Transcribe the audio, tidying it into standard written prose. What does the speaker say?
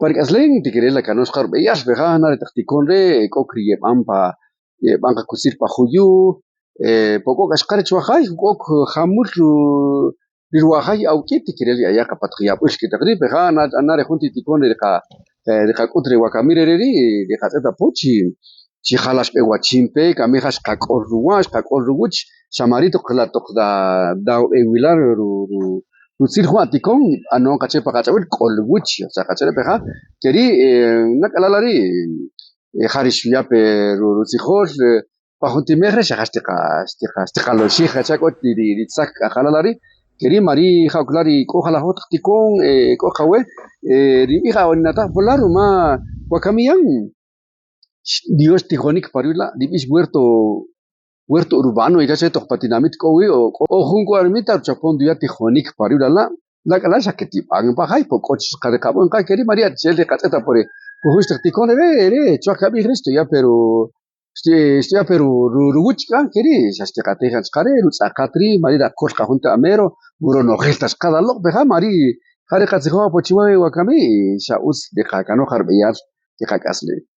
Parik aslen tikerela kanos khar beyas vegana de taktikonre kokriye banka kusir pa khuyu poco kashkar chwajay kok hamul rirwajay awki tikereli ayaqa patqiya ushki taqri vegana anare junti tikone de ka kutre wakamire ri de khatsata puchi chi khalas pe wachimpe kamijas qaqol ruwach samarito qlato da ewilar Lucir Juan Ticón, no caché para cachawil, colwich, o sea, caché peja, querí, nacalalari, Harish Yape, Rucijos, Pajuntimere, Shahastica, los hijas, Chacot, Ritsak, Halalari, querí Marí, Jauclari, coja la hot Ticón, cojawe, Ribija o Nata, Polaruma, Guacamian, Dios Tijonic Parula, Dibis Huerto urbano y casi tos patinamit kowi o junco armita chapon dia tijonik pariu la calasa que tipan bajai po coches carcabon ka queri maria chel de cateta por justo ticone re choca bi resto ya pero ya pero ruguchka queri ya este catejas care rutsakatri marida koska junta amero muro no gestas cada lo beja mari care katzijo po chiwa wakami sha us de kakano harbiyar que kakasle